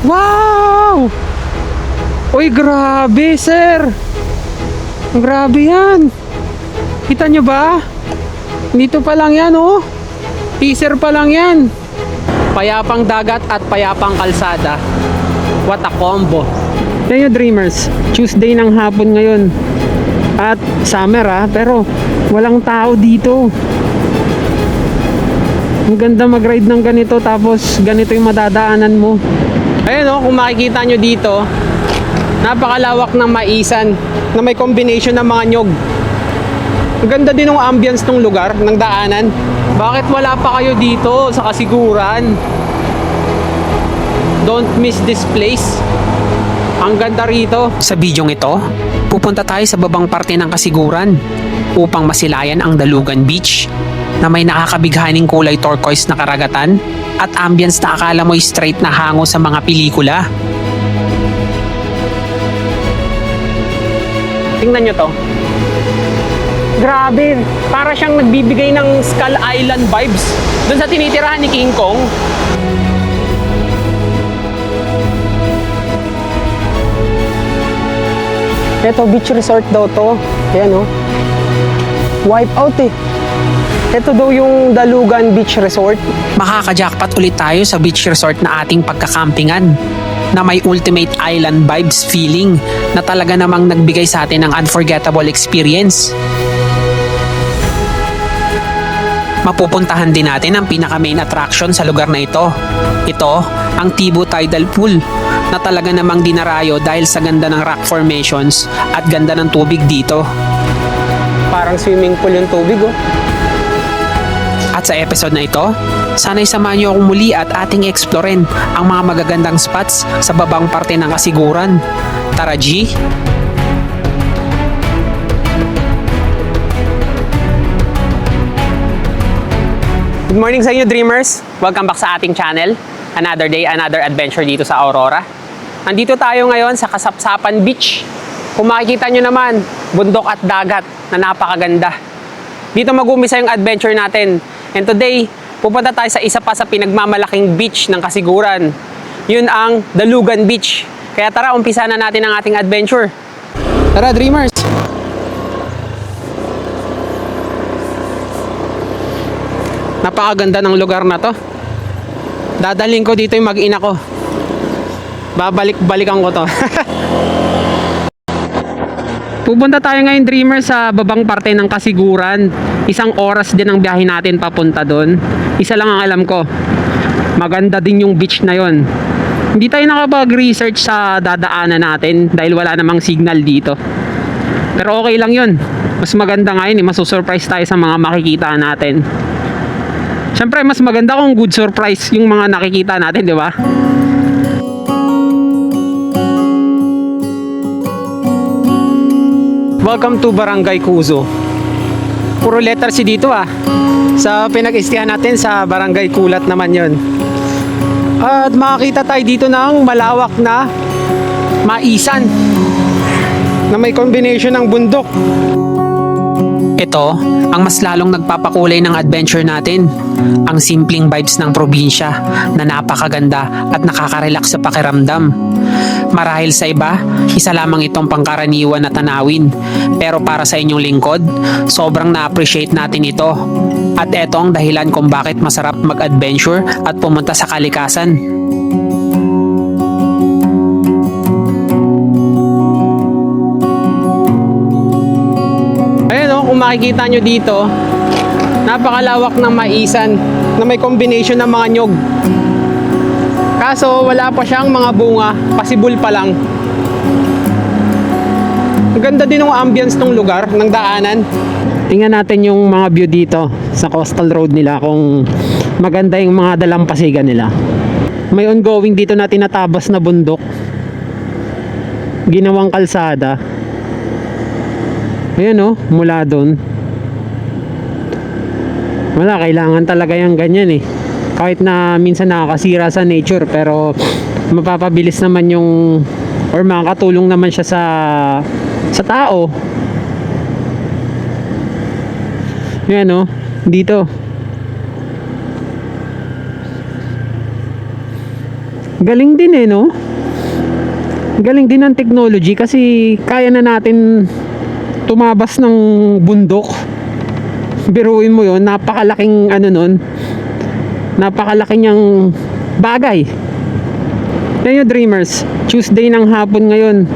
Wow! Uy, grabe, sir. Grabe yan. Kita nyo ba? Dito pa lang yan, oh. Teaser pa lang yan. Payapang dagat at payapang kalsada. What a combo. Yan yung Dreamers. Tuesday ng hapon ngayon. At summer pero walang tao dito. Ang ganda mag-ride ng ganito, tapos ganito yung madadaanan mo. Ayun kung makikita nyo dito, napakalawak ng maisan na may combination ng mga nyog. Ang ganda din ng ambience ng lugar, ng daanan. Bakit wala pa kayo dito sa Kasiguran? Don't miss this place. Ang ganda rito. Sa bidyong ito, pupunta tayo sa babang parte ng Kasiguran upang masilayan ang Dalugan Beach na may nakakabighaning kulay turquoise na karagatan at ambience na akala mo'y straight na hango sa mga pelikula. Tingnan nyo to. Grabe, para siyang nagbibigay ng Skull Island vibes dun sa tinitirahan ni King Kong. Ito, beach resort daw to. Ayan wipe out Ito daw yung Dalugan Beach Resort. Makaka-jackpot ulit tayo sa beach resort na ating pagkakampingan na may ultimate island vibes feeling na talaga namang nagbigay sa atin ng unforgettable experience. Mapupuntahan din natin ang pinaka main attraction sa lugar na ito. Ito, ang Tibu Tidal Pool na talaga namang dinarayo dahil sa ganda ng rock formations at ganda ng tubig dito. Parang swimming pool yung tubig At sa episode na ito, sana'y samahan niyo akong muli at ating exploren ang mga magagandang spots sa babang parte ng Kasiguran. Tara G! Good morning sa inyo, Dreamers! Welcome back sa ating channel. Another day, another adventure dito sa Aurora. Nandito tayo ngayon sa Kasapsapan Beach. Kung makikita nyo naman, bundok at dagat na napakaganda. Dito mag-umpisa yung adventure natin. And today, pupunta tayo sa isa pa sa pinagmamalaking beach ng Kasiguran. Yun ang Dalugan Beach. Kaya tara, umpisa na natin ang ating adventure. Tara, Dreamers! Napakaganda ng lugar na to. Dadalhin ko dito yung mag-ina ko. Babalik-balikan ko to. Pupunta tayo ngayon, Dreamers, sa babang parte ng Kasiguran. Isang oras din ang biyahe natin papunta doon. Isa lang ang alam ko. Maganda din yung beach na yon. Hindi tayo nakapag-research sa dadaanan natin dahil wala namang signal dito. Pero okay lang yun. Mas maganda ngayon, masusurprise tayo sa mga makikita natin. Siyempre, mas maganda kung good surprise yung mga nakikita natin, di ba? Welcome to Barangay Cuzo. Puro letter C dito Sa pinag-istihan natin sa Barangay Kulat naman yon. At makakita tayo dito ng malawak na maisan na may combination ng bundok. Ito ang mas lalong nagpapakulay ng adventure natin. Ang simpleng vibes ng probinsya na napakaganda at nakaka-relax sa pakiramdam. Marahil sa iba, isa lamang itong pangkaraniwan na tanawin. Pero para sa inyong lingkod, sobrang na-appreciate natin ito. At ito ang dahilan kung bakit masarap mag-adventure at pumunta sa kalikasan. Ayun kung makikita nyo dito, napakalawak ng maisan na may combination ng mga nyog. Kaso wala pa siyang mga bunga, pasibol pa lang. Ang ganda din ng ambience ng lugar, ng daanan. Tingnan natin yung mga view dito sa coastal road nila, kung maganda yung mga dalampasigan nila. May ongoing dito na tinatabas na bundok, ginawang kalsada. Ayan mula doon. Wala, kailangan talaga yung ganyan kahit na minsan nakakasira sa nature, pero mapapabilis naman yung, or makakatulong naman siya sa tao. Yan dito Galing din eh, no? Galing din ng technology kasi kaya na natin tumabas ng bundok. Biruin mo yon, napakalaking ano nun, napakalaking niyang bagay. Yan yung Dreamers, Tuesday ng hapon ngayon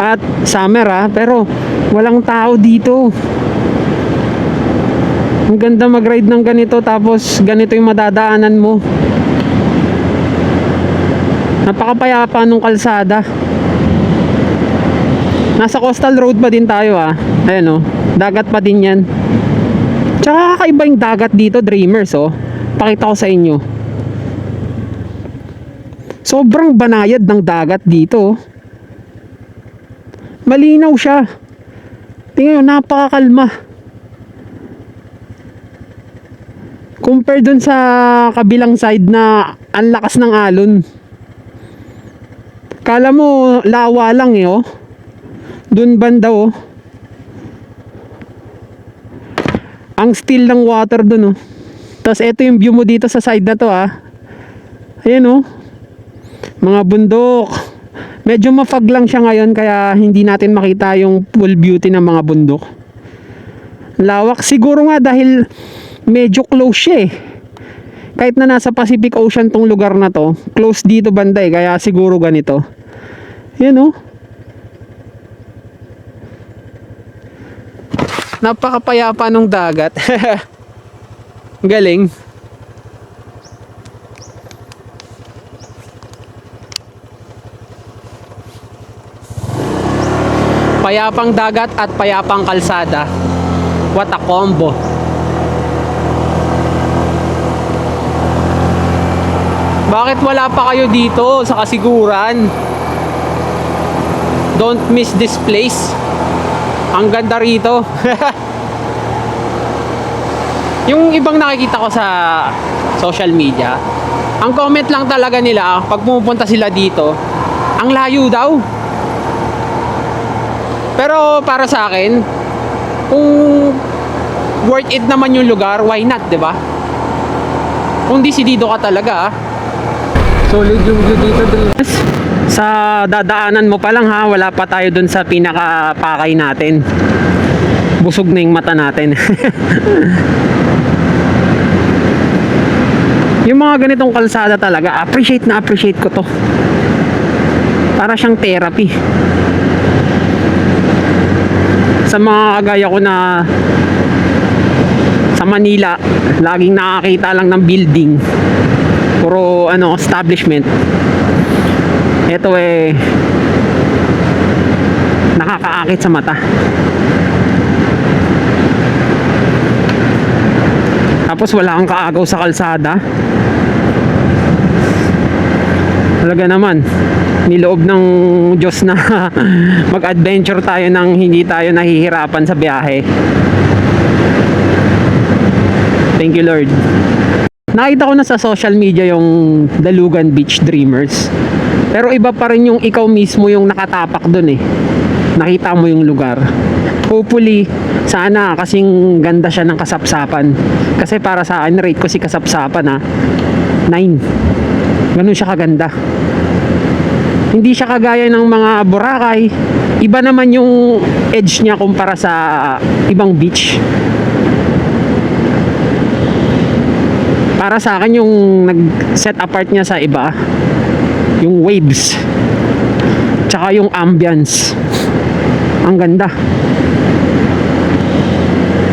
at summer pero walang tao dito. Ang ganda mag-ride ng ganito, tapos ganito yung madadaanan mo. Napakapayapa nung kalsada. Nasa coastal road pa din tayo Ayan dagat pa din yan. Tsaka kakaiba yung dagat dito, Dreamers Pakita ko sa inyo. Sobrang banayad ng dagat dito. Malinaw siya. Tingnan nyo, napakakalma. Compare dun sa kabilang side na ang lakas ng alon. Kala mo lawa lang Dun banda ang still ng water dun Tapos ito yung view mo dito sa side na to Ayan mga bundok. Medyo mafag lang siya ngayon kaya hindi natin makita yung full beauty ng mga bundok. Lawak siguro nga dahil medyo close siya Kahit na nasa Pacific Ocean tong lugar na to, close dito banda kaya siguro ganito. Yan napakapayapa nung dagat. Galing. Payapang dagat at payapang kalsada. What a combo. Bakit wala pa kayo dito sa Kasiguran? Don't miss this place. Ang ganda rito. Yung ibang nakikita ko sa social media, ang comment lang talaga nila pag pumupunta sila dito, ang layo daw. Pero para sa akin, kung worth it naman yung lugar, why not, 'di ba? Kung desidido ka talaga solid yung view dito, Dreamers. Sa dadaanan mo pa lang wala pa tayo dun sa pinaka-pakay natin. Busog na yung mata natin. Yung mga ganitong kalsada talaga, appreciate ko to. Para siyang therapy. Sa mga kagaya ko na sa Manila, laging nakakita lang ng building. Puro establishment. Ito nakakaakit sa mata. Tapos wala kang kaagaw sa kalsada. Talaga naman, niloob ng Diyos na mag-adventure tayo nang hindi tayo nahihirapan sa biyahe. Thank you, Lord. Nakita ko na sa social media yung Dalugan Beach, Dreamers. Pero iba pa rin yung ikaw mismo yung nakatapak dun Nakita mo yung lugar. Hopefully, sana kasing ganda siya ng Kasapsapan. Kasi para sa akin, rate ko si Kasapsapan 9. Ganun siya kaganda. Hindi siya kagaya ng mga Boracay. Iba naman yung edge niya kumpara sa ibang beach. Para sa akin yung nag-set apart niya sa iba, yung waves tsaka yung ambience. Ang ganda.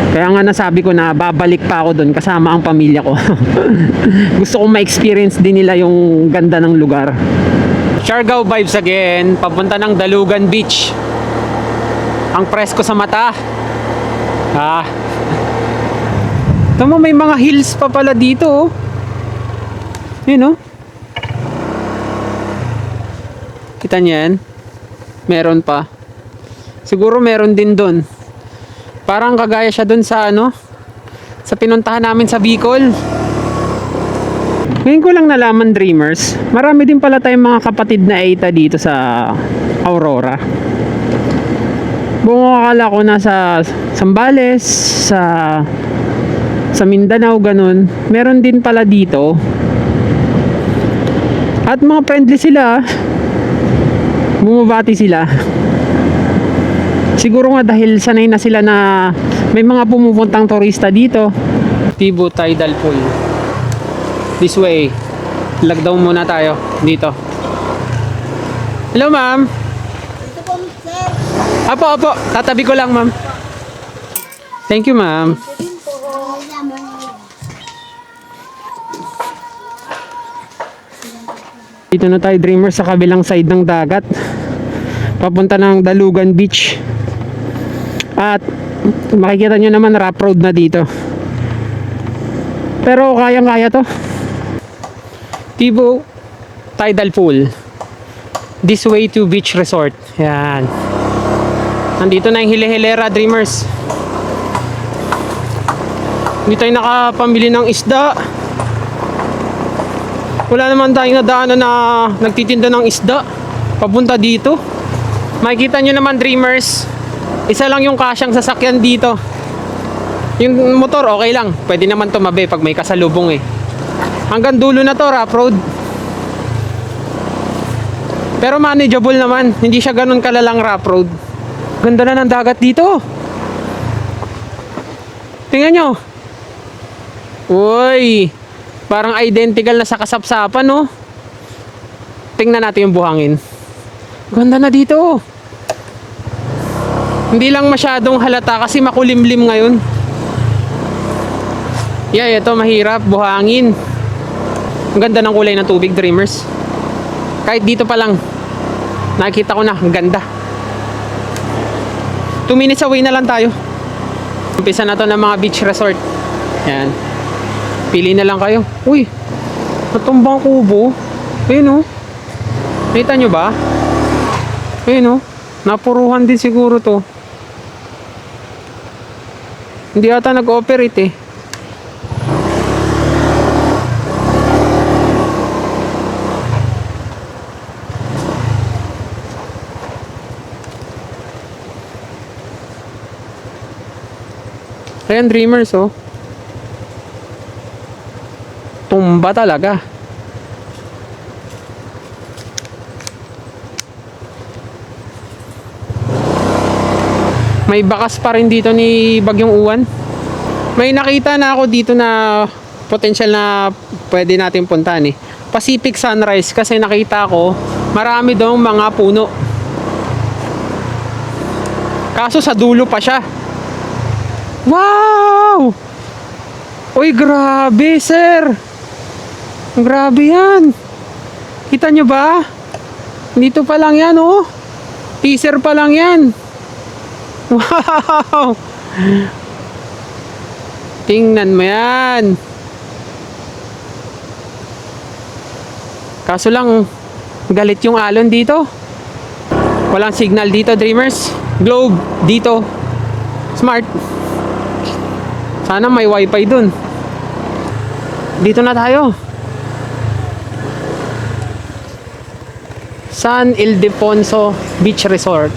Kaya nga nasabi ko na babalik pa ako doon kasama ang pamilya ko. Gusto kong ma-experience din nila yung ganda ng lugar. Siargao vibes again, papunta ng Dalugan Beach. Ang presko sa mata. Tama, may mga hills pa pala dito Yun Kita niyo yan? Meron pa. Siguro meron din doon. Parang kagaya siya doon sa sa pinuntahan namin sa Bicol. Ngayon ko lang nalaman, Dreamers, marami din pala tayong mga kapatid na Eita dito sa Aurora. Buong akala ko nasa Zambales, sa Mindanao, ganun. Meron din pala dito. At mga friendly sila. Bumabati sila. Siguro nga dahil sanay na sila na may mga pumupuntang turista dito. Tibo Tidal Pool. This way. Lockdown muna tayo dito. Hello, ma'am. Ito po, sir. Apo. Tatabi ko lang, ma'am. Thank you, ma'am. Ito din po. Dito na tayo, Dreamers, sa kabilang side ng dagat. Papunta ng Dalugan Beach. At makikita nyo naman, rough road na dito. Pero kayang-kaya to. Tibo Tidal Pool. This way to beach resort. Yan. Nandito na yung Hile-Hilera, Dreamers. Hindi tayo nakapamili ng isda. Wala naman tayong nadaanan na nagtitinda ng isda. Papunta dito. Makikita nyo naman, Dreamers. Isa lang yung kasyang sasakyan dito. Yung motor, okay lang. Pwede naman tumabi pag may kasalubong eh. Hanggang dulo na to, rough road. Pero manageable naman. Hindi siya ganun kalalang rough road. Ganda na ng dagat dito. Tingnan nyo. Uy. Parang identical na sa Kasapsapan, no? Tingnan natin yung buhangin. Ganda na dito. Hindi lang masyadong halata kasi makulimlim ngayon. Yeah, ito mahirap. Buhangin. Ang ganda ng kulay ng tubig, Dreamers. Kahit dito pa lang, nakikita ko na, ang ganda. 2 minutes away na lang tayo. Umpisa na to ng mga beach resort. Yan. Pili na lang kayo. Uy, natumbang kubo. Ayun o. Nakita nyo ba? Ayun o. Napuruhan din siguro to. Hindi ata nag-operate eh. Ayan, Dreamers, oh. Tumba talaga. May bakas pa rin dito ni Bagyong Uwan. May nakita na ako dito na potential na pwede natin puntahan eh. Pacific Sunrise kasi nakita ko marami daw mga puno. Kaso sa dulo pa siya. Wow! Uy, grabe, sir. Grabe yan. Kita nyo ba? Dito pa lang yan, oh. Teaser pa lang yan. Wow! Tingnan mo yan. Kaso lang, galit yung alon dito. Walang signal dito, Dreamers. Globe dito. Smart. Sana may wifi dun. Dito na tayo. San Ildefonso Beach Resort.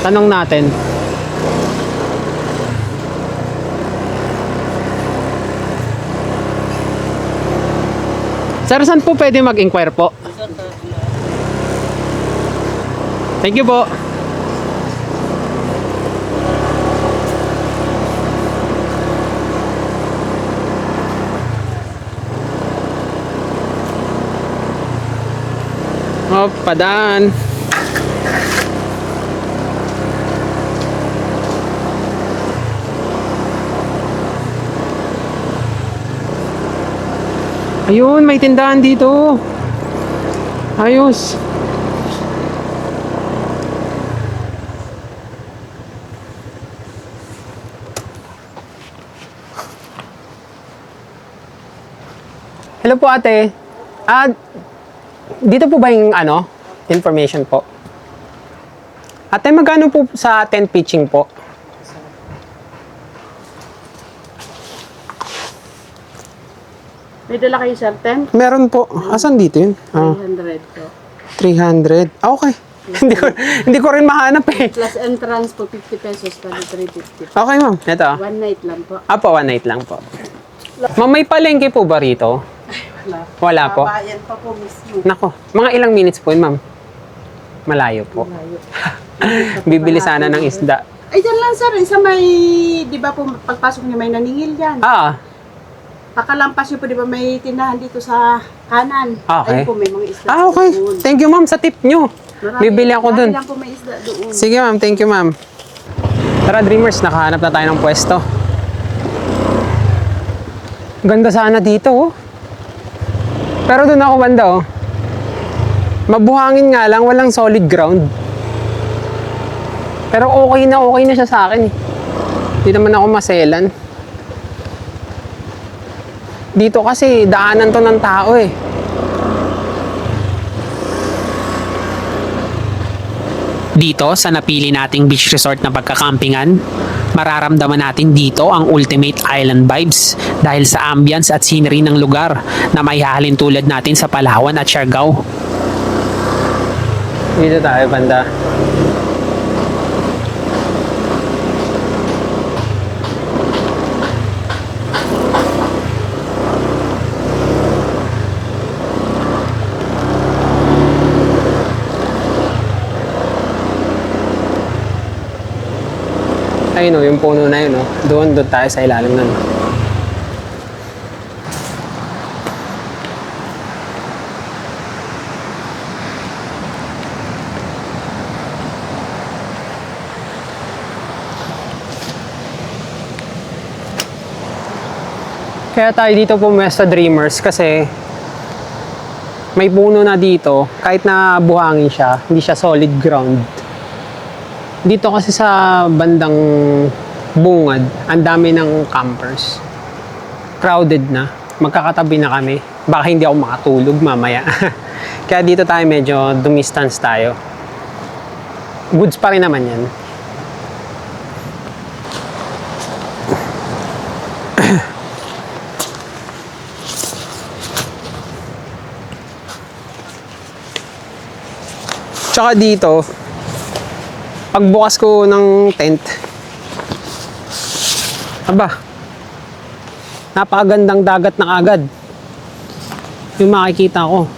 Tanong natin. Sir, saan po pwede mag-inquire po? Thank you po. Oh, padaan. Ayun, may tindahan dito. Ayos. Hello po, ate. Dito po ba yung information po? Ate, magkano po sa tent pitching po? May dala kayo, sir, 10? Meron po. Asan dito yun? 300 po. 300. Okay. hindi ko rin mahanap eh. Plus entrance po, 50 pesos. Pali 350. Okay, ma'am. Ito. One night lang po. Apo, one night lang po. Ma'am, may palengke po ba rito? Wala. Wala po. Bayan pa po mismo. Nako, mga ilang minutes po yun, ma'am? Malayo po. Malayo. Bibili sana ng isda. Ay, dyan lang sir. Sa may, di ba po, pagpasok niyo may naningil yan. Ah, Pakalampas niyo po, di ba may tindahan dito sa kanan. Okay. Ayun po, may mga isda. okay. doon. Thank you, ma'am, sa tip nyo. Marami- Bibili ako dun. marami lang po may isda doon. Sige, ma'am. Thank you, ma'am. Tara, Dreamers. Nakahanap na tayo ng pwesto. Ganda sana dito, oh. Pero doon ako banda, oh. Mabuhangin nga lang, walang solid ground. Pero okay na siya sa akin, eh. Hindi naman ako maselan. Dito kasi, daanan to ng tao, eh. Dito sa napili nating beach resort na pagkakampingan, mararamdaman natin dito ang ultimate island vibes dahil sa ambience at scenery ng lugar na may hahalin tulad natin sa Palawan at Siargao. Dito tayo, banda. Ayun o, yung puno na yun o. Doon tayo sa ilalim nun. Kaya tayo dito pumwesto, Dreamers, kasi may puno na dito. Kahit na buhangin siya, hindi siya solid ground. Dito kasi sa bandang bungad, ang dami ng campers. Crowded na. Magkakatabi na kami. Baka hindi ako makatulog mamaya. Kaya dito tayo medyo dumistance tayo. Goods pa rin naman yan. Tsaka dito, pagbukas ko ng tent, aba, napakagandang dagat na agad yung makikita ko.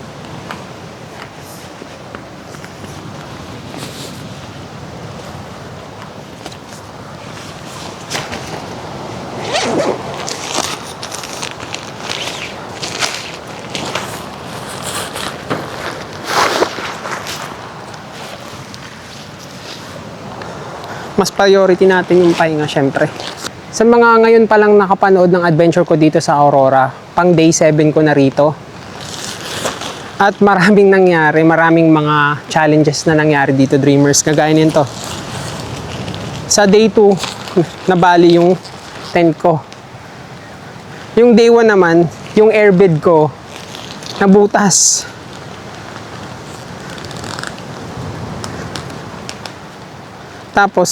Mas priority natin yung pahinga, syempre. Sa mga ngayon pa lang nakapanood ng adventure ko dito sa Aurora, pang day 7 ko na rito. At maraming nangyari, maraming mga challenges na nangyari dito, Dreamers. Kagaya nito. Sa day 2, nabali yung tent ko. Yung day 1 naman, yung airbed ko, nabutas. Tapos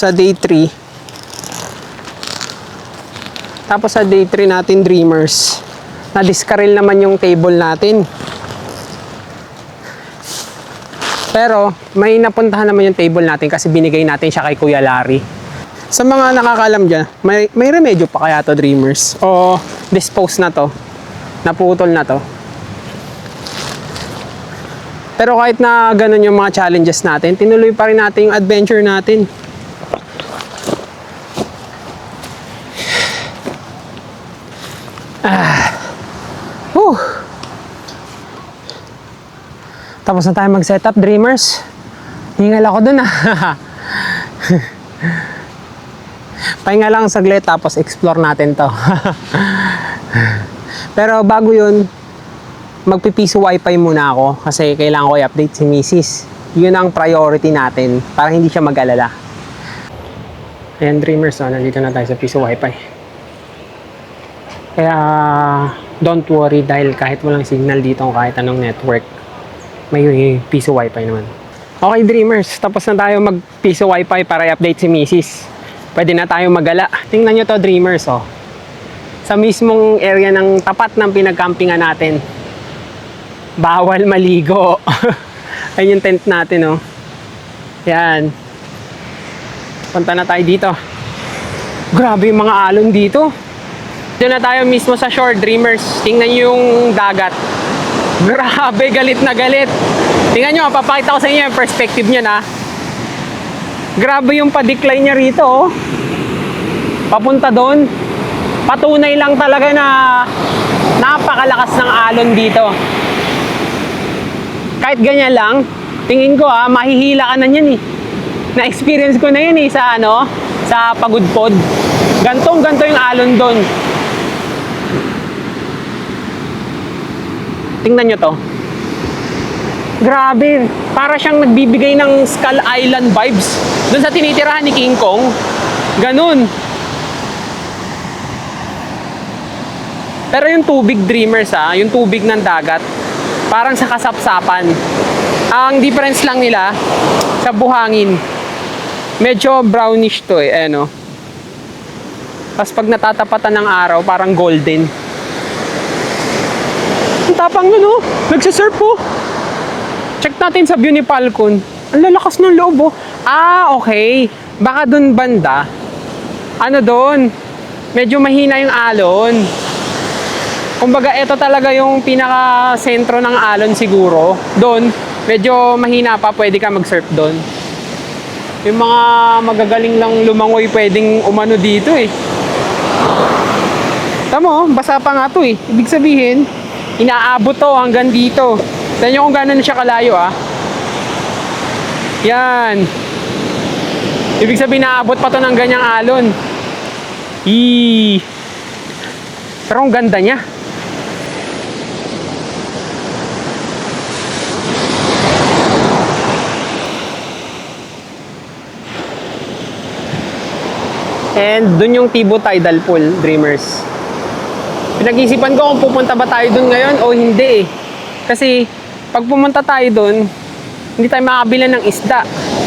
sa day 3 natin, Dreamers, na-discarrel naman yung table natin. Pero may napuntahan naman yung table natin kasi binigay natin siya kay Kuya Larry. Sa mga nakakalam dyan, may remedyo pa kaya to, Dreamers? O dispose na to? Naputol na to? Pero kahit na ganun yung mga challenges natin, tinuloy pa rin natin yung adventure natin. Tapos na tayo mag-setup, Dreamers. Hingal ako dun, ah. Pahinga lang saglit, tapos explore natin to. Pero bago yun, magpipiso wifi muna ako kasi kailangan ko i-update si Mrs. Yun ang priority natin para hindi siya mag-alala. Ayan, Dreamers, oh, nandito na tayo sa piso wifi. Kaya don't worry dahil kahit walang signal dito, kahit anong network, may piso wifi naman. Okay, Dreamers, tapos na tayo mag-piso wifi para i-update si Mrs. Pwede na tayo magala. Tingnan nyo to, Dreamers, oh. Sa mismong area ng tapat ng pinagkampingan natin. Bawal maligo. Ayun yung tent natin, oh. Yan. Punta na tayo dito. Grabe yung mga alon dito. Dito na tayo mismo sa shore, Dreamers. Tingnan nyo yung dagat. Grabe, galit na galit. Tingnan nyo, papakita ko sa inyo yung perspective niya na. Grabe yung pa-decline niya rito, oh. Papunta doon. Patunay lang talaga na napakalakas ng alon dito. Kahit ganyan lang, tingin ko mahihila ka na yan eh. Na-experience ko na yun eh sa sa Pagudpod. Gantong-ganto yung alon doon. Tingnan nyo to. Grabe, para siyang nagbibigay ng Skull Island vibes doon sa tinitirahan ni King Kong. Ganun. Pero yung tubig, Dreamers, yung tubig ng dagat, parang sa kasapsapan. Ang difference lang nila sa buhangin. Medyo brownish to eh, ano. Tapos pag natatapatan ng araw, parang golden. Ang tapang nun, oh. Nagsasurf, oh. Check natin sa View ni Falcon. Ang lalakas ng loob, oh. Ah, okay. Baka dun banda. Ano dun? Medyo mahina yung alon. Kumbaga, ito talaga yung pinaka-sentro ng alon siguro. Doon, medyo mahina pa, pwede ka mag-surf doon. Yung mga magagaling lang lumangoy, pwedeng umano dito eh. Tamo, basa pa nga to eh. Ibig sabihin, inaabot to hanggang dito. Tignan nyo kung gano'n siya kalayo Yan. Ibig sabihin, naabot pa to ng ganyang alon. Pero ang ganda niya. And dun yung Tibo Tidal Pool, Dreamers. Pinag-isipan ko kung pupunta ba tayo dun ngayon o hindi eh. Kasi pag pumunta tayo dun, hindi tayo makabili ng isda.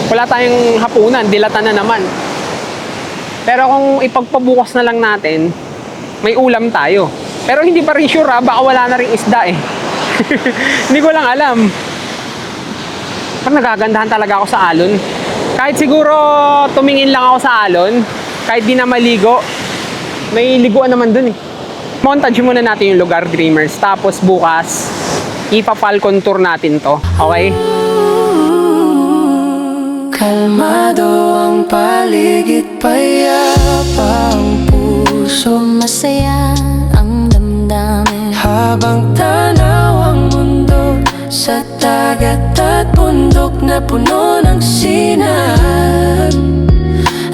Wala tayong hapunan, dilatan na naman. Pero kung ipagpabukas na lang natin, may ulam tayo. Pero hindi pa rin sure baka wala na rin isda eh. Hindi ko lang alam. Parang nagagandahan talaga ako sa alon. Kahit siguro tumingin lang ako sa alon, kahit di na maligo, may liguan naman dun eh. Montage muna natin yung lugar, Dreamers. Tapos bukas, ipa-Falcon tour natin to. Okay? Kalmado ang paligid, payapa ang puso, masaya ang damdamin. Habang tanaw ang mundo sa dagat at bundok na puno ng sinag.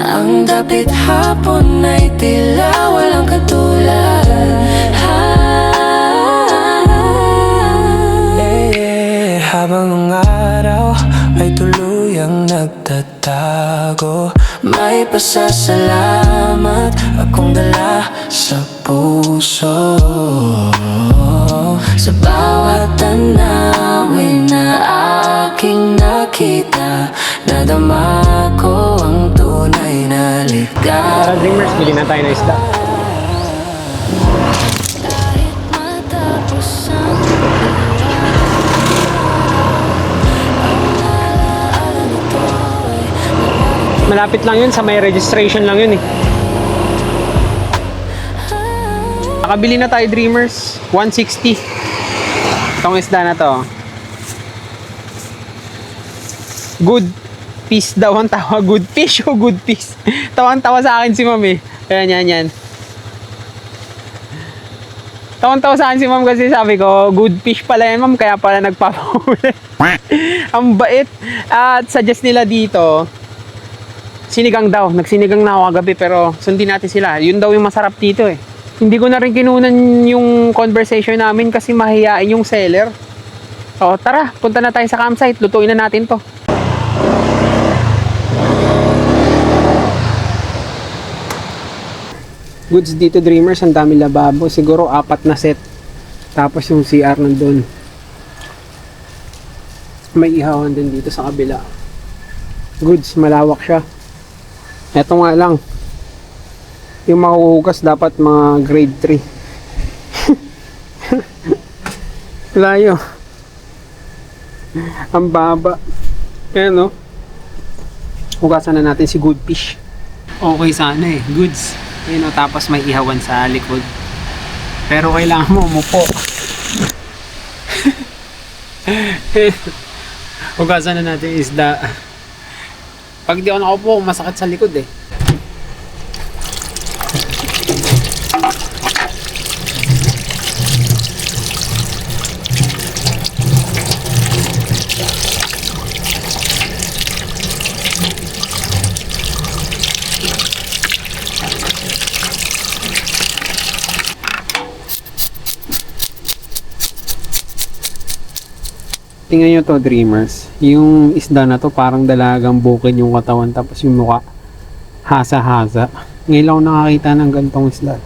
Ang dapit hapon ay tila walang katulad. Habang ang araw ay tuluyang nagtatago, may pasasalamat akong dala sa puso. Sa bawat tanawin na aking nakita, nadama ko ang tunay na ligaw. Tara, Dreamers, bili na tayo ng isda. Kahit matapos ang Malapit lang yun, sa may registration lang yun eh. Nakabili na tayo, Dreamers. 160. Itong isda na to. Good fish daw ang tawa. Good fish o good fish? Tawang-tawa sa akin si ma'am eh. Yan. Tawang-tawa sa akin si ma'am kasi sabi ko, good fish pala yan ma'am, kaya pala nagpapahuli. Ang bait. At suggest nila dito, sinigang daw. Nagsinigang na ako kagabi pero sundin natin sila. Yun daw yung masarap dito eh. Hindi ko na rin kinunan yung conversation namin kasi mahihain yung seller. So tara, punta na tayo sa campsite. Lutuin na natin to. Goods dito, Dreamers. Ang dami lababo. Siguro 4 na set. Tapos yung CR nandun. May ihawan din dito sa kabila. Goods, malawak siya. Eto nga lang, yung mahuhugas dapat mga grade 3. Layo. Ang baba. Kaya no, hugasan na natin si Good Fish. Okay sana eh, goods. Ayun, tapos may ihawan sa likod. Pero kailangan mo umupo. Hugasan na natin yung isda. Pag di ako nakaupo, masakit sa likod eh. Tingnan nyo to, dreamers. Yung isda na to parang dalagang bukid yung katawan tapos yung mukha hasa-hasa. Ngayon lang ako nakakita ng ganitong isda.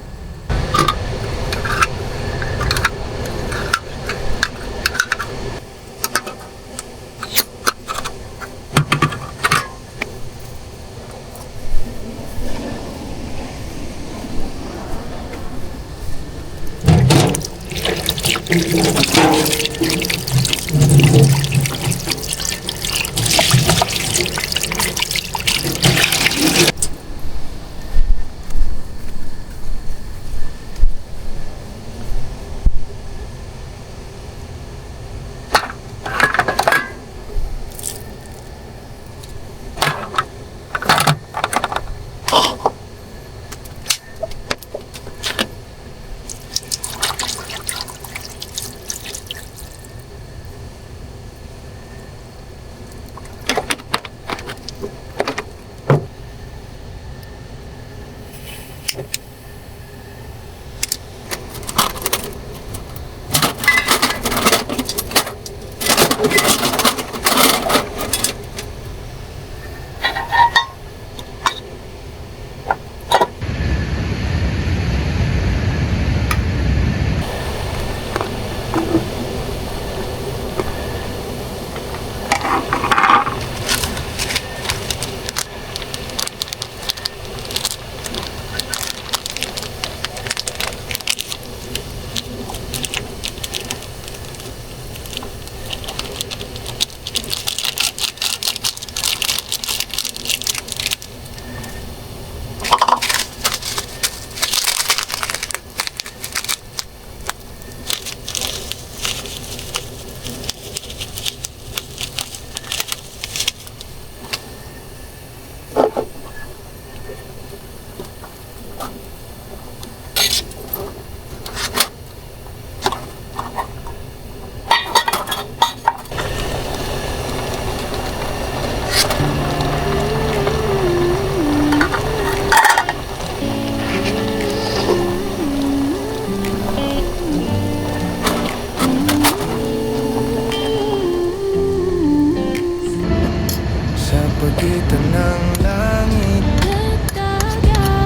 Sa pagitan ng langit,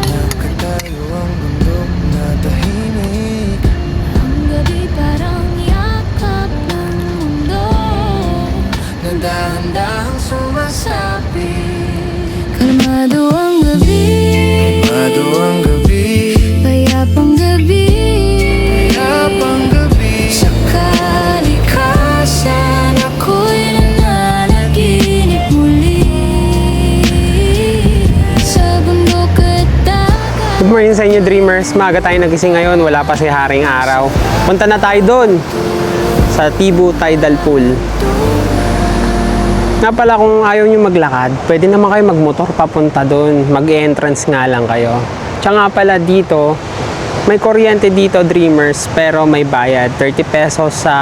nakatayo ang bundok na tahimik. Ang gabi parang yakap ng mundo Na dahan-dahang sumasapit. Kalmado ang gabi, Kalmado ang gabi, payapang gabi, payapang gabi. sa kalikasan ako'y nananaginip muli. Sa bundok at dagat. Good morning sa inyo, dreamers. Maaga tayo nagising ngayon, wala pa si Haring Araw. Punta na tayo doon sa Tibu Tidal Pool. Nga pala, kung ayaw nyo maglakad, pwede naman kayo magmotor papunta doon. Mag-entrance nga lang kayo. Tsaka nga pala dito, may kuryente dito, dreamers, pero may bayad. 30 pesos sa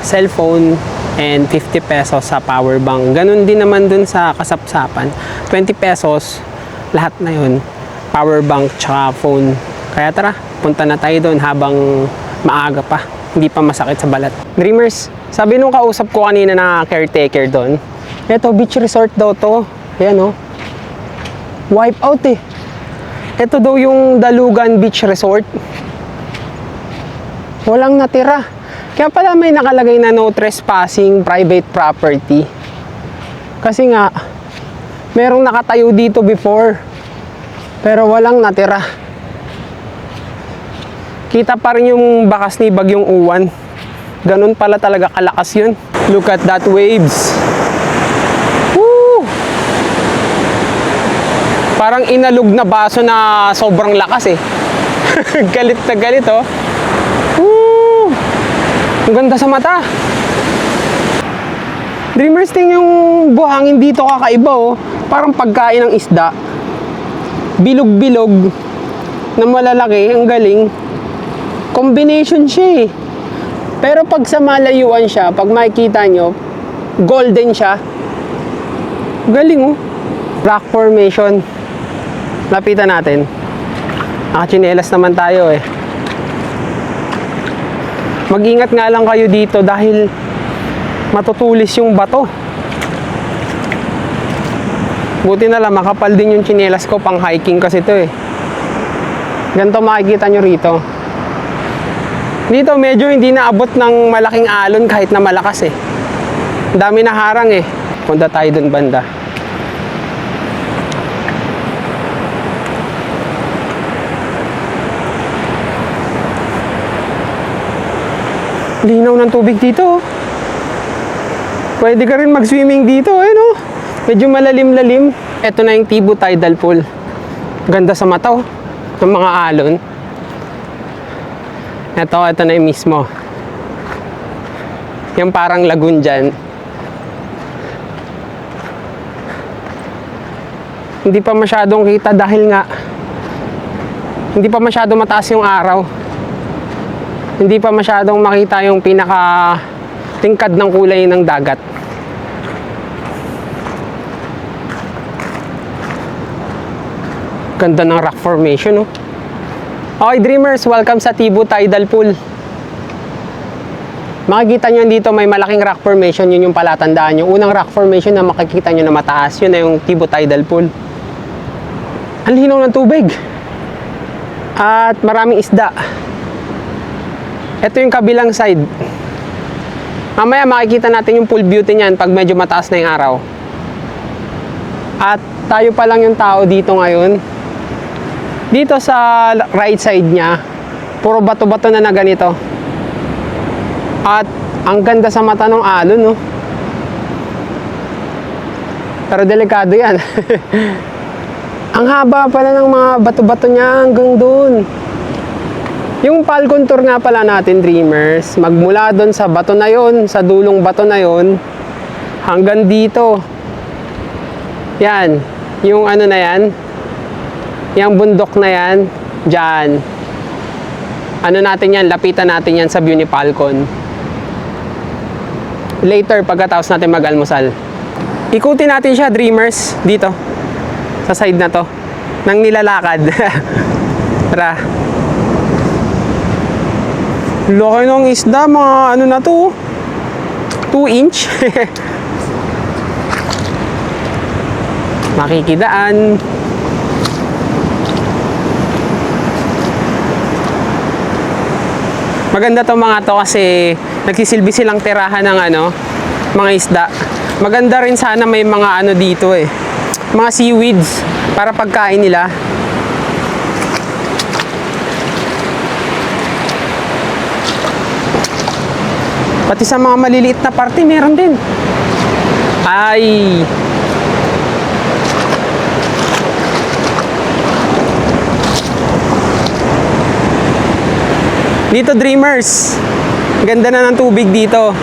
cellphone and 50 pesos sa power bank. Ganun din naman dun sa Kasapsapan. 20 pesos, lahat na yun. Power bank tsaka phone. Kaya tara, punta na tayo doon habang maaga pa. Hindi pa masakit sa balat. Dreamers, sabi nung kausap ko kanina na caretaker doon, eto, beach resort daw to. Ayan o. Wipe out eh. Ito daw yung Dalugan Beach Resort. Walang natira. Kaya pala may nakalagay na no trespassing private property. Kasi nga, merong nakatayo dito before. Pero walang natira. Kita pa rin yung bakas ni Bagyong Uwan. Ganun pala talaga kalakas yun. Look at that waves. Woo! Parang inalog na baso na sobrang lakas eh. Galit na galit oh. Woo! Ang ganda sa mata. Dreamers, tingnan yung buhangin dito kakaiba oh. Parang pagkain ng isda. Bilog-bilog na malalaki, ang galing. Combination siya eh. Pero pag sa malayuan siya, pag makikita nyo, golden siya. Galing oh. Rock formation. Lapitan natin. Nakachinelas naman tayo eh. Mag-ingat nga lang kayo dito dahil matutulis yung bato. Buti na lang, makapal din yung tsinelas ko, pang hiking kasi ito eh. Ganito makikita nyo rito. Dito medyo hindi naabot ng malaking alon kahit na malakas eh. Ang dami na harang eh. Punta tayo dun banda. Linaw ng tubig dito oh. Pwede ka rin mag-swimming dito eh no. Medyo malalim-lalim. Ito na yung Tibu Tidal Pool. Ganda sa mata oh, ng mga alon. Ito na yung mismo. Yung parang lagoon dyan. Hindi pa masyadong kita dahil nga hindi pa masyado mataas yung araw. Hindi pa masyadong makita yung pinaka tingkad ng kulay ng dagat. Ganda ng rock formation oh. Okay Dreamers, welcome sa Tibu Tidal Pool. Makikita nyo dito may malaking rock formation. Yun yung palatandaan nyo. Unang rock formation na makikita nyo na mataas, yun na yung Tibu Tidal Pool. Ang linaw ng tubig at maraming isda. Ito yung kabilang side. Mamaya makikita natin yung full beauty niyan pag medyo mataas na yung araw. At tayo pa lang yung tao dito ngayon. Dito sa right side niya, puro bato-bato na ganito. At ang ganda sa mata ng alon, no? Pero delikado yan. Ang haba pala ng mga bato-bato niya hanggang doon. Yung Falcon Tour nga pala natin, Dreamers, magmula doon sa bato na yon, sa dulong bato na yon, hanggang dito. Yan, yung ano na yan, yung bundok na yan, dyan. Ano natin yan, lapitan natin yan sa view ni Falcon. Later, pagkatapos natin mag-almusal. Ikutin natin siya, Dreamers, dito. Sa side na to, nang nilalakad. Tara. Laki ng isda, mga ano na to, 2 inch. Makikidaan. Maganda to mga to kasi nagsisilbi silang tirahan ng ano, mga isda. Maganda rin sana may mga ano dito eh, mga seaweeds para pagkain nila. Pati sa mga maliliit na parte, meron din. Ay! Dito, Dreamers. Ganda na ng tubig dito.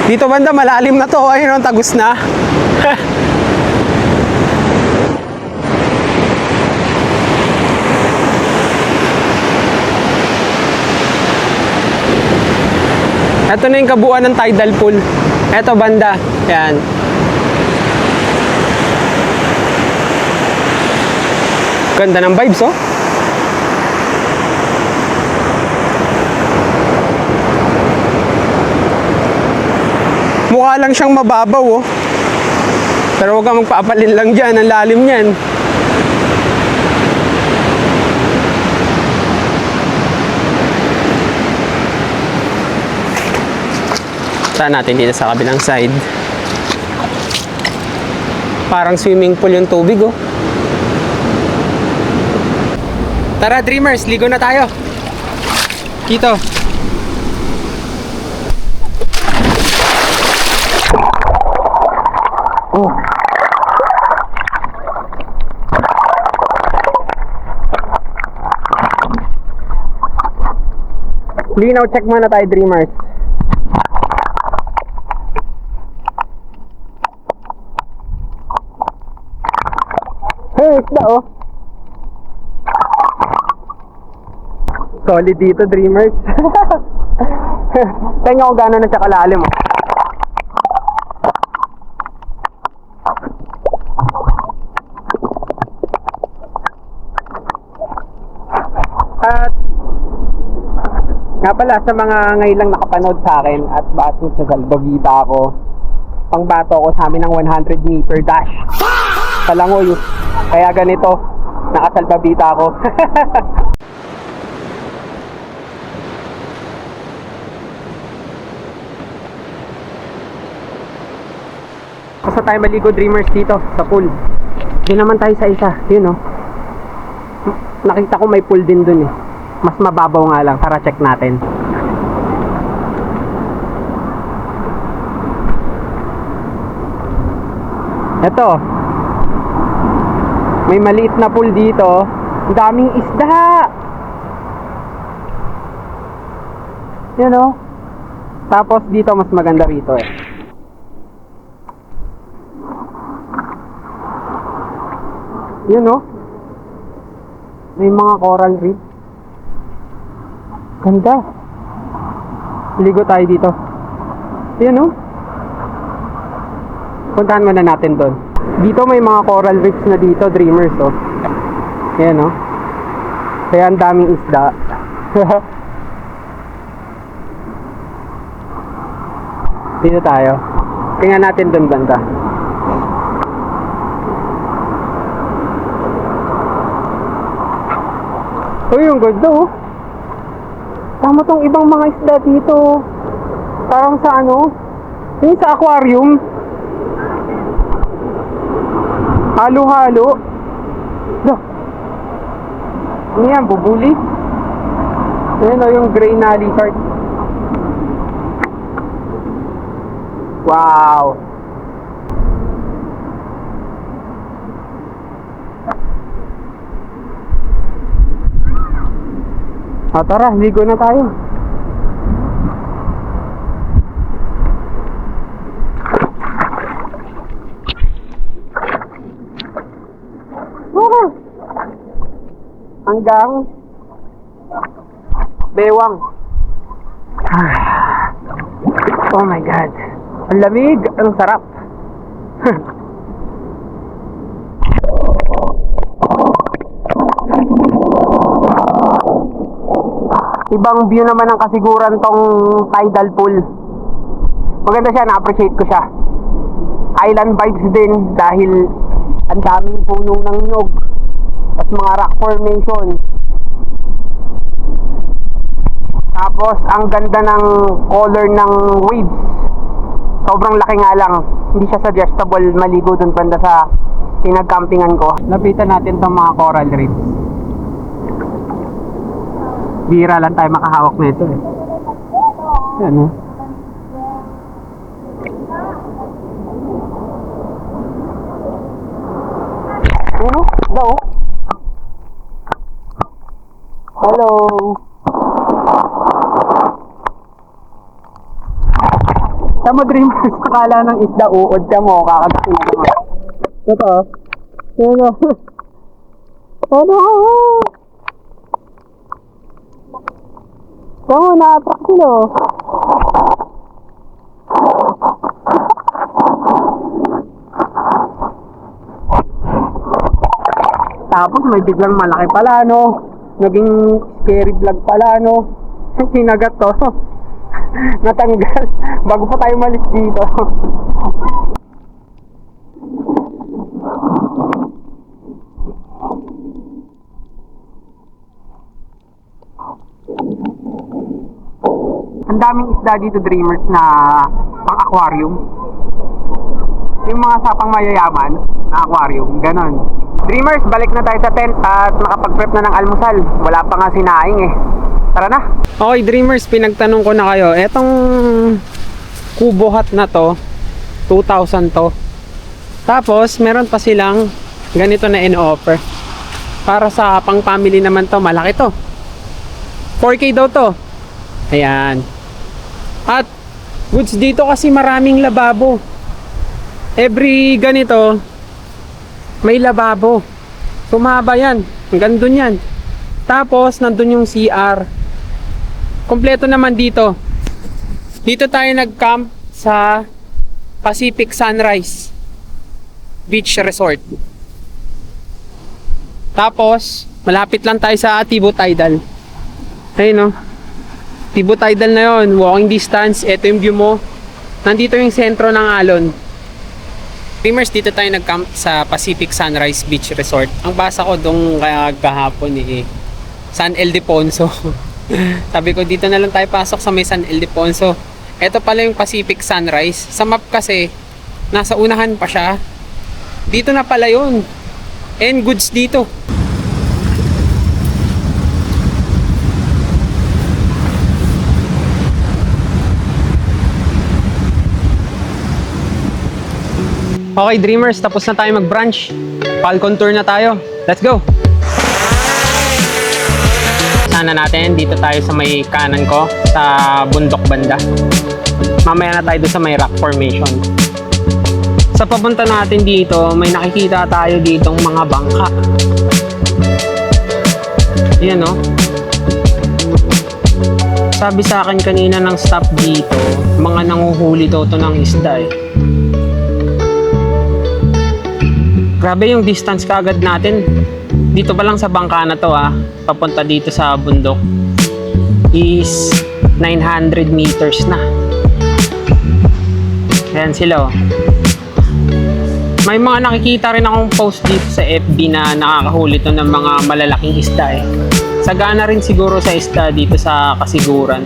Dito banda, malalim na to. Ayun, tagus na. Ito na yung kabuuan ng tidal pool. Ito banda. Yan. Ganda ng vibes, oh. Mukha lang siyang mababaw, oh. Pero huwag kang magpaapalin lang dyan. Ang lalim niyan. Saan natin dito sa kabilang side. Parang swimming pool yung tubig, oh. Tara, Dreamers, ligo na tayo. Dito. Oh. Linaw check muna tayo, Dreamers. isda, oh. Solid dito, Dreamers. Tingnan ko gano'n na siya kalalim, oh. At nga pala, sa mga ngayon lang nakapanood sa akin at bato sa Salbavita ako, pangbato ako sa amin ng 100 meter dash sa Langoy. Kaya ganito, nakasalbabita ako. Basta tayo maligo, Dreamers, dito sa pool. Doon naman tayo sa isa, yun, oh. Nakita ko may pool din dun, eh. Mas mababaw nga lang, tara check natin. Eto, may maliit na pool dito. Ang daming isda. Yan, oh. Tapos dito mas maganda rito, eh. Yan, oh. May mga coral reef. Ganda. Ligo tayo dito. Yan, oh. Puntahan muna natin doon. Dito may mga coral reefs na dito, Dreamers, oh. Yan, oh. Kaya ang daming isda. Dito tayo. Tingnan natin doon banda. Uy, yung ganda, oh. Tama tong ibang mga isda dito. Parang sa ano? Yung sa aquarium. Halo-halo. Ano yan, bubuli? Ayan, oh, yung gray na lizard. Wow. Tara, ligo na tayo. Hanggang bewang. Oh my God. Ang lamig, ang sarap. Ibang view naman ang kasiguran tong tidal pool. Maganda siya, na-appreciate ko siya. Island vibes din dahil ang daming puno ng nyog at mga rock formation. Tapos ang ganda ng color ng waves. Sobrang laki nga lang. Hindi siya suggestible maligo dun banda sa pinagcampingan ko. Lapitan natin tong mga coral reefs. Bira lang tayo makahawak na ito, eh. Yan, oh. Ano? Daw? Hello? Tamo, Dreamers, akala ng isda uod ka mo, kakagasin mo. Ito, yan, oh. Ano? Oo, na-attract sila, oh. Tapos may biglang malaki pala, no? Naging scary vlog pala, no? Sinagat to. Natanggal. Bago pa tayo malis dito. Ang daming isda dito, Dreamers, na pang-aquarium. Yung mga sapang mayayaman na aquarium, ganon. Dreamers, balik na tayo sa tent at nakapag-prep na ng almusal. Wala pa nga sinaing, eh. Tara na. Okay, Dreamers, pinagtanong ko na kayo. Etong kubo hut na to, 2,000 to. Tapos, meron pa silang ganito na in-offer. Para sa pang-family naman to, malaki to. 4K daw to. Ayan. At goods dito kasi maraming lababo. Every ganito may lababo. Tumaba yan. Hanggang dun yan. Tapos, nandun yung CR. Kompleto naman dito. Dito tayo nag-camp sa Pacific Sunrise Beach Resort. Tapos, malapit lang tayo sa Tibo Tidal. Ayun no. Tibo Tidal na yon, walking distance. Ito yung view mo. Nandito yung sentro ng alon. Dreamers, dito tayo nag-camp sa Pacific Sunrise Beach Resort. Ang basa ko doon kahapon San Ildefonso. Sabi ko dito na lang tayo pasok sa may San Ildefonso. Ito pala yung Pacific Sunrise. Sa map kasi, nasa unahan pa siya. Dito na pala yun. And goods dito. Okay, Dreamers, tapos na tayo mag-brunch. Falcon tour na tayo. Let's go! Sana natin, dito tayo sa may kanan ko, sa bundok banda. Mamaya na tayo doon sa may rock formation. Sa papunta natin dito, may nakikita tayo ditong mga bangka. Yan o. Sabi sa akin kanina ng staff dito, mga nanguhuli daw to ng isda Grabe yung distance kaagad natin. Dito pa lang sa bangka na to papunta dito sa bundok is 900 meters na. Ayan sila May mga nakikita rin akong post dito sa FB na nakakahuli to ng mga malalaking isda Sagana rin siguro sa isda dito sa Kasiguran.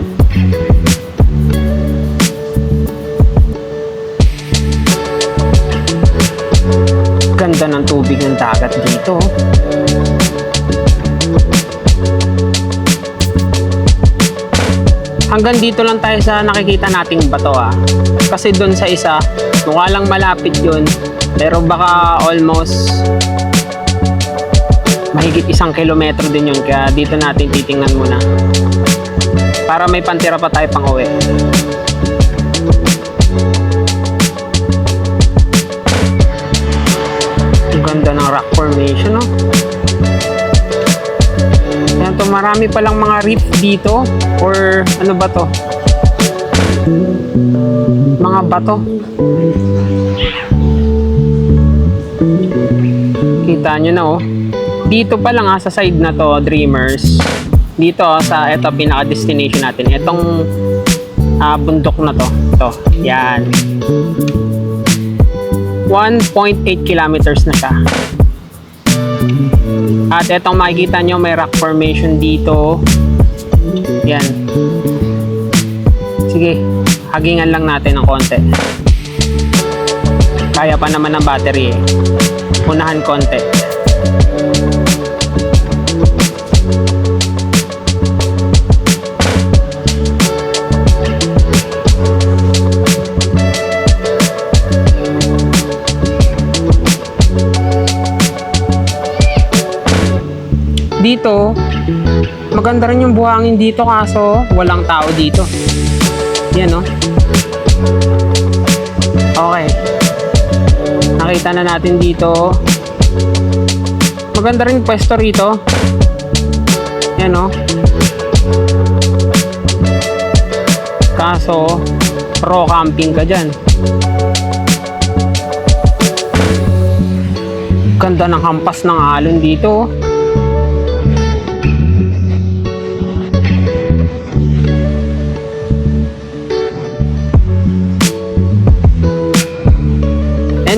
Ganda ng tubig ng dagat dito. Hanggang dito lang tayo sa nakikita nating bato Kasi doon sa isa, mukha lang malapit yun. Pero baka almost mahigit 1 kilometro din yun. Kaya dito natin titingnan muna. Para may pantira pa tayo pang uwi. Ganda ng rock formation Yan to, marami palang mga reef dito or ano ba to? Mga bato. Kita nyo na Dito pa lang sa side na to, Dreamers. Dito sa ito pinaka destination natin. Itong bundok na to. Ito. Yan. 1.8 kilometers na siya. At etong makikita nyo, may rock formation dito. Yan. Sige, hagingan lang natin ng konti. Kaya pa naman ng battery Unahan konti. Dito, maganda rin yung buhangin dito kaso walang tao dito. Yan Okay. Nakita na natin dito. Maganda rin pwesto rito. Yan Kaso, pro camping ka dyan. Ganda ng hampas ng alon dito.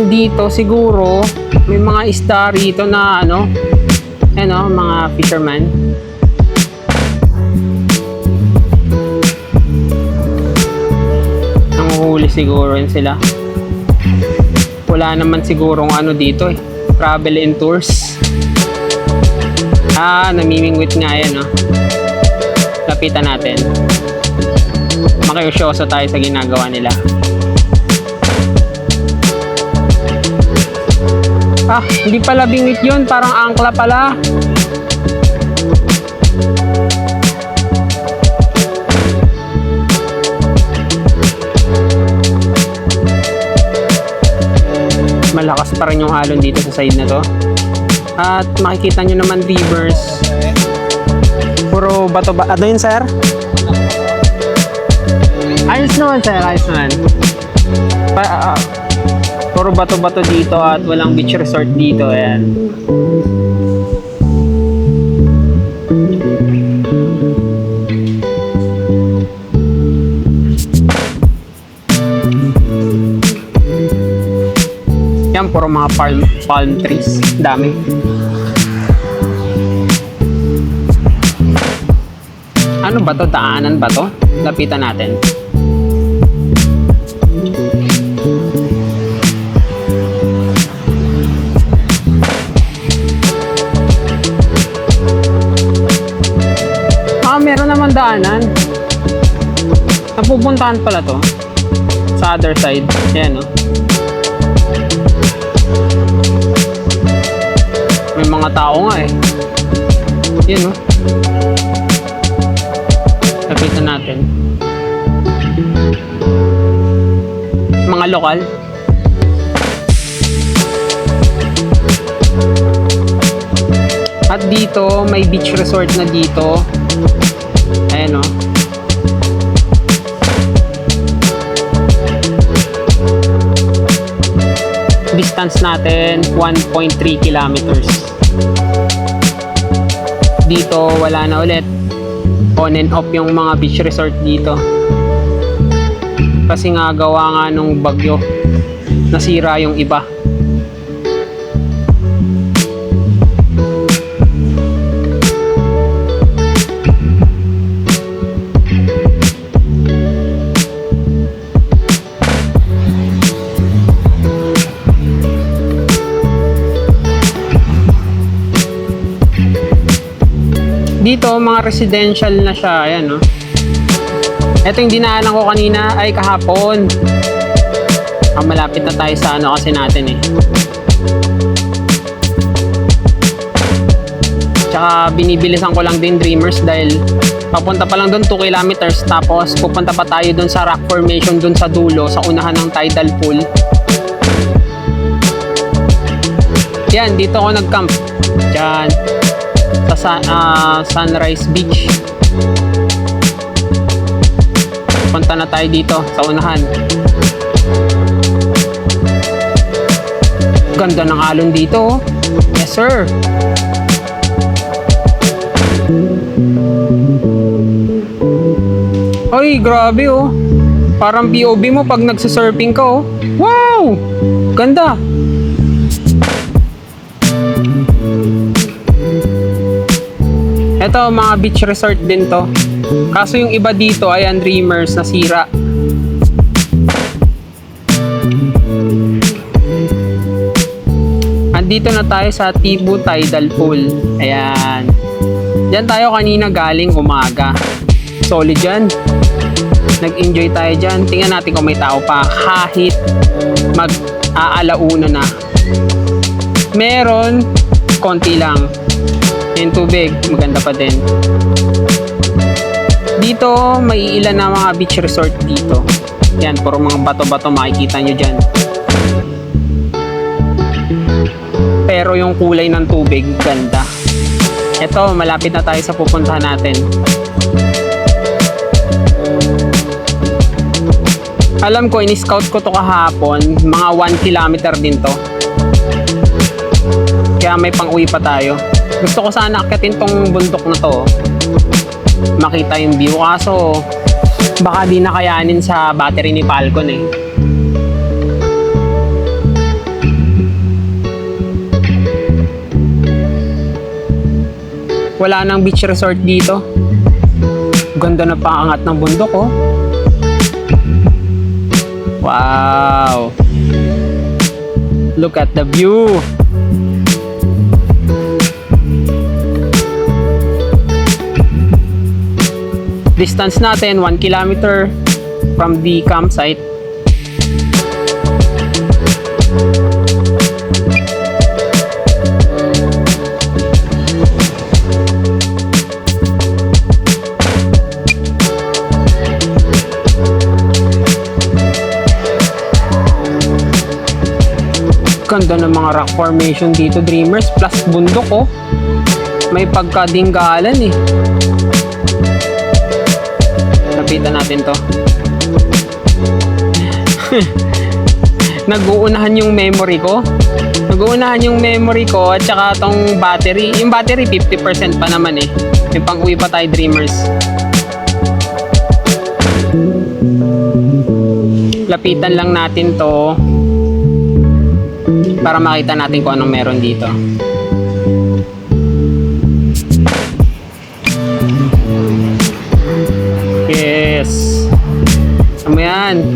Dito siguro may mga isda rito na mga fisherman. Nanguhuli siguro yun sila. Wala naman sigurong dito travel and tours. Namimingwit nga yan lapitan natin. Makiusyoso tayo sa ginagawa nila. Hindi pala bingit yun. Parang angkla pala. Malakas pa rin yung alon dito sa side na to. At makikita nyo naman, Dreamers, puro bato ba? Ano yun, sir? Ayos naman, sir. Ayos naman. Puro bato-bato dito at walang beach resort dito. Ayan. Yan, puro mga palm trees. Dami. Ano ba to? Daanan ba to? Lapitan natin. Meron naman daanan. Napupuntahan pala to sa other side. Ayan, no? May mga tao nga eh. Yan, no? Lapitan natin. Mga lokal. At dito, may beach resort na dito. Ayan, no? Distance natin 1.3 kilometers. Dito wala na ulit. On and off yung mga beach resort dito. Kasi nga gawa nga nung bagyo, nasira yung iba. Dito, mga residential na siya. Ayan, no? Ito yung dinaanan ko kanina ay kahapon. Malapit na tayo sa ano kasi natin eh. Tsaka binibilisan ko lang din, Dreamers, dahil papunta pa lang doon 2 kilometers. Tapos pupunta pa tayo doon sa rock formation doon sa dulo, sa unahan ng tidal pool. Yan, dito ako nag-camp. Diyan. Sa Sunrise Beach. Punta na tayo dito sa unahan. Ganda ng alon dito. Yes, sir. Ay, grabe oh. Parang POV mo pag nagsasurfing ka oh. Wow! Ganda. Ito, mga beach resort din to. Kaso yung iba dito ay Dreamers, nasira. Andito na tayo sa Tibu Tidal Pool. Ayan. Diyan tayo kanina galing umaga. Solid dyan. Nag-enjoy tayo dyan. Tingnan natin kung may tao pa. Kahit mag-aalauna na. Meron, konti lang. Yung tubig, maganda pa din. Dito, may ilan na mga beach resort dito. Yan, puro mga bato-bato makikita nyo dyan. Pero yung kulay ng tubig, ganda. Ito, malapit na tayo sa pupuntahan natin. Alam ko, in-scout ko to kahapon. Mga 1 kilometer din to. Kaya may pang-uwi pa tayo. Gusto ko sana akitin tong bundok na to. Makita yung view. Kaso, baka di nakayanin sa battery ni Falcon eh. Wala nang beach resort dito. Ganda na paangat ng bundok oh. Wow! Look at the view! Distance natin 1 kilometer from the campsite. Ganda ng mga rock formation dito, Dreamers. Plus bundok, oh. May pagkadinggalan, eh. Lapitan natin to. Nag-uunahan yung memory ko. Nag-uunahan yung memory ko at saka tong battery. Yung battery, 50% pa naman, eh. May pang-uwi pa tayo, Dreamers. Lapitan lang natin to para makita natin kung anong meron dito. Yes. Ano yan?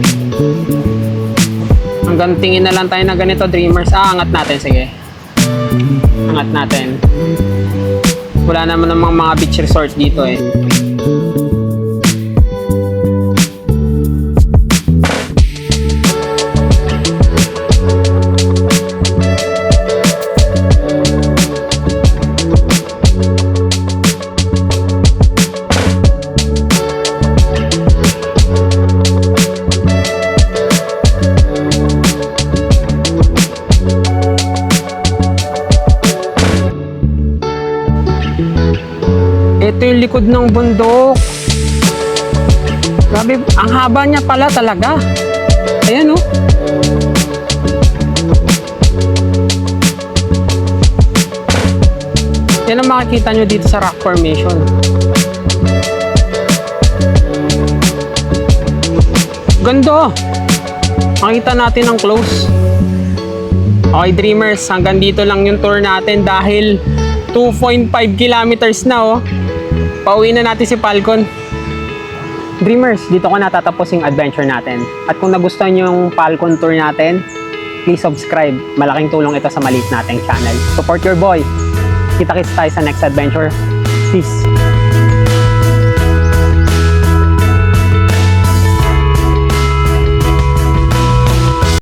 Hanggang tingin na lang tayo na ganito, Dreamers. Angat natin, sige. Angat natin. Wala naman namang mga beach resort dito, eh. Ito yung likod ng bundok. Grabe, ang haba niya pala talaga. Ayan, oh. Yan ang makikita nyo dito sa rock formation. Ganda. Makita natin ang close. Okay, Dreamers, hanggang dito lang yung tour natin dahil 2.5 kilometers na, oh. Pauwi na natin si Falcon. Dreamers, dito ko natatapos yung adventure natin. At kung nagustuhan nyo yung Falcon tour natin, please subscribe. Malaking tulong ito sa maliit nating channel. Support your boy. Kita-kits tayo sa next adventure. Peace.